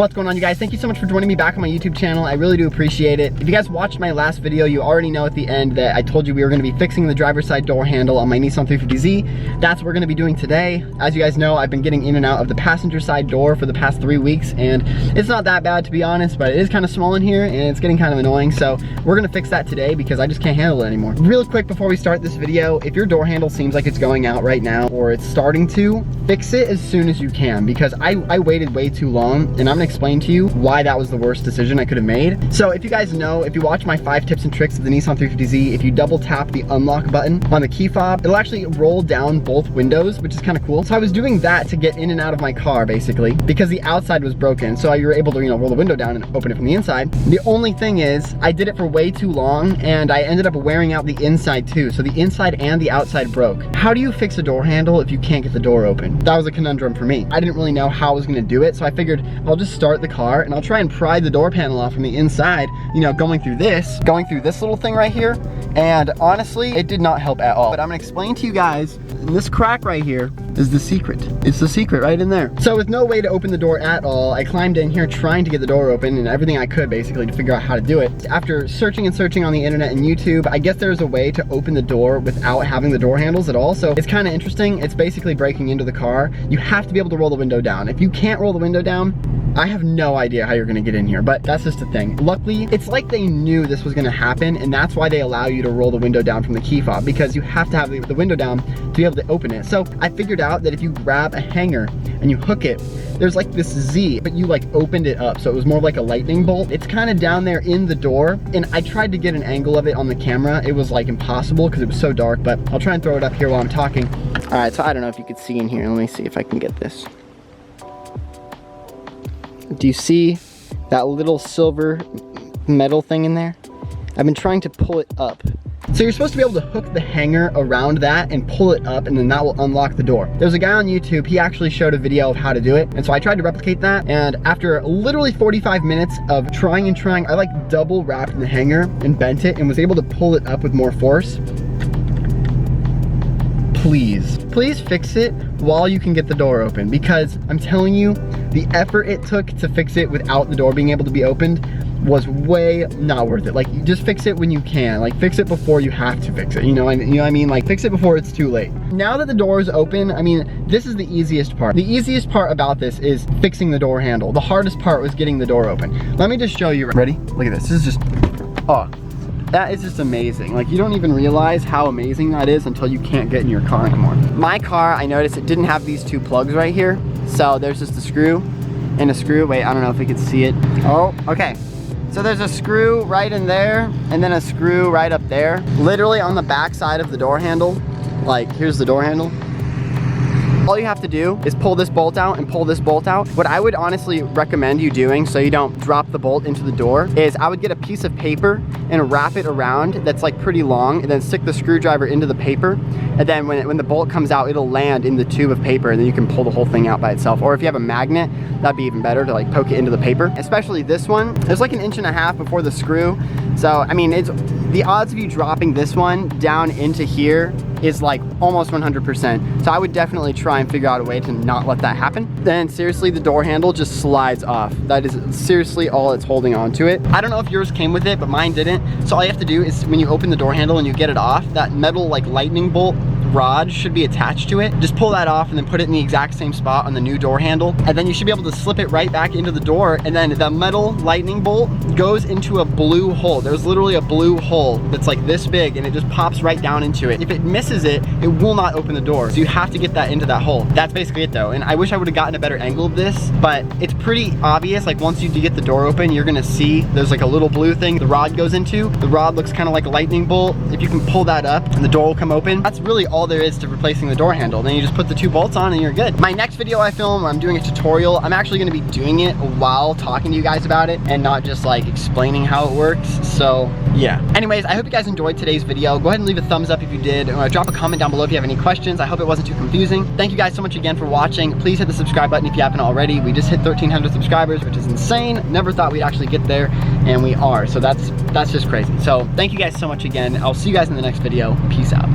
What's going on, you guys? Thank you so much for joining me back on my YouTube channel. I really do appreciate it. If you guys watched my last video, you already know at the end that I told you we were going to be fixing the driver's side door handle on my Nissan 350z. That's what we're going to be doing today. As you guys know, I've been getting in and out of the passenger side door for the past 3 weeks, and it's not that bad to be honest, but it is kind of small in here and it's getting kind of annoying. So we're going to fix that today because I just can't handle it anymore. Real quick before we start this video, if your door handle seems like it's going out right now or it's starting to, fix it as soon as you can, because I waited way too long, and I'm gonna explain to you why that was the worst decision I could have made. So if you guys know, if you watch my 5 tips and tricks of the Nissan 350z, if you double tap the unlock button on the key fob, it'll actually roll down both windows, which is kind of cool. So I was doing that to get in and out of my car basically, because the outside was broken. So you were able to, roll the window down and open it from the inside. The only thing is, I did it for way too long and I ended up wearing out the inside too. So the inside and the outside broke. How do you fix a door handle if you can't get the door open? That was a conundrum for me. I didn't really know how I was gonna do it, so I figured I'll just start the car and I'll try and pry the door panel off from the inside, going through this little thing right here. And honestly, it did not help at all. But I'm gonna explain to you guys, this crack right here is the secret. It's the secret right in there. So with no way to open the door at all, I climbed in here trying to get the door open and everything I could basically to figure out how to do it. After searching and searching on the internet and YouTube, I guess there's a way to open the door without having the door handles at all. So it's kind of interesting. It's basically breaking into the car. You have to be able to roll the window down. If you can't roll the window down, I have no idea how you're gonna get in here, but that's just the thing. Luckily, it's like they knew this was gonna happen, and that's why they allow you to roll the window down from the key fob, because you have to have the window down to be able to open it. So I figured out that if you grab a hanger and you hook it, there's like this Z, but you opened it up, so it was more like a lightning bolt. It's kind of down there in the door, and I tried to get an angle of it on the camera. It was impossible because it was so dark, but I'll try and throw it up here while I'm talking. All right, so I don't know if you could see in here. Let me see if I can get this. Do you see that little silver metal thing in there? I've been trying to pull it up. So you're supposed to be able to hook the hanger around that and pull it up, and then that will unlock the door. There's a guy on YouTube, he actually showed a video of how to do it, and so I tried to replicate that, and after literally 45 minutes of trying and trying, I double wrapped the hanger and bent it and was able to pull it up with more force. Please fix it while you can get the door open, because I'm telling you, the effort it took to fix it without the door being able to be opened was way not worth it. You just fix it when you can. Fix it before you have to fix it. You know what I mean? Fix it before it's too late. Now that the door is open, this is the easiest part. The easiest part about this is fixing the door handle. The hardest part was getting the door open. Let me just show you. Ready? Look at this. This is just, oh. That is just amazing. You don't even realize how amazing that is until you can't get in your car anymore. My car, I noticed it didn't have these 2 plugs right here. So there's just a screw and a screw. Wait, I don't know if you can see it. Oh, okay. So there's a screw right in there and then a screw right up there. Literally on the back side of the door handle. Here's the door handle. All you have to do is pull this bolt out and pull this bolt out. What I would honestly recommend you doing so you don't drop the bolt into the door is I would get a piece of paper and wrap it around that's pretty long, and then stick the screwdriver into the paper, and then when the bolt comes out, it'll land in the tube of paper, and then you can pull the whole thing out by itself. Or if you have a magnet, that'd be even better to poke it into the paper. Especially this one, there's 1.5 inches before the screw. So it's the odds of you dropping this one down into here is almost 100%. So I would definitely try and figure out a way to not let that happen. Then seriously, the door handle just slides off. That is seriously all it's holding on to it. I don't know if yours came with it, but mine didn't. So all you have to do is when you open the door handle and you get it off, that metal lightning bolt rod should be attached to it. Just pull that off and then put it in the exact same spot on the new door handle, and then you should be able to slip it right back into the door, and then the metal lightning bolt goes into a blue hole. There's literally a blue hole that's this big, and it just pops right down into it. If it misses it, it will not open the door. So you have to get that into that hole. That's basically it though, and I wish I would have gotten a better angle of this, but it's pretty obvious. Once you get the door open, you're gonna see there's a little blue thing the rod goes into. The rod looks kind of like a lightning bolt. If you can pull that up and the door will come open, that's really all there is to replacing the door handle. Then you just put the 2 bolts on and you're good. My next video I film where I'm doing a tutorial, I'm actually gonna be doing it while talking to you guys about it and not just explaining how it works. So yeah. Anyways, I hope you guys enjoyed today's video. Go ahead and leave a thumbs up if you did. Drop a comment down below if you have any questions. I hope it wasn't too confusing. Thank you guys so much again for watching. Please hit the subscribe button if you haven't already. We just hit 1,300 subscribers, which is insane. Never thought we'd actually get there, and we are. So that's just crazy. So thank you guys so much again. I'll see you guys in the next video. Peace out.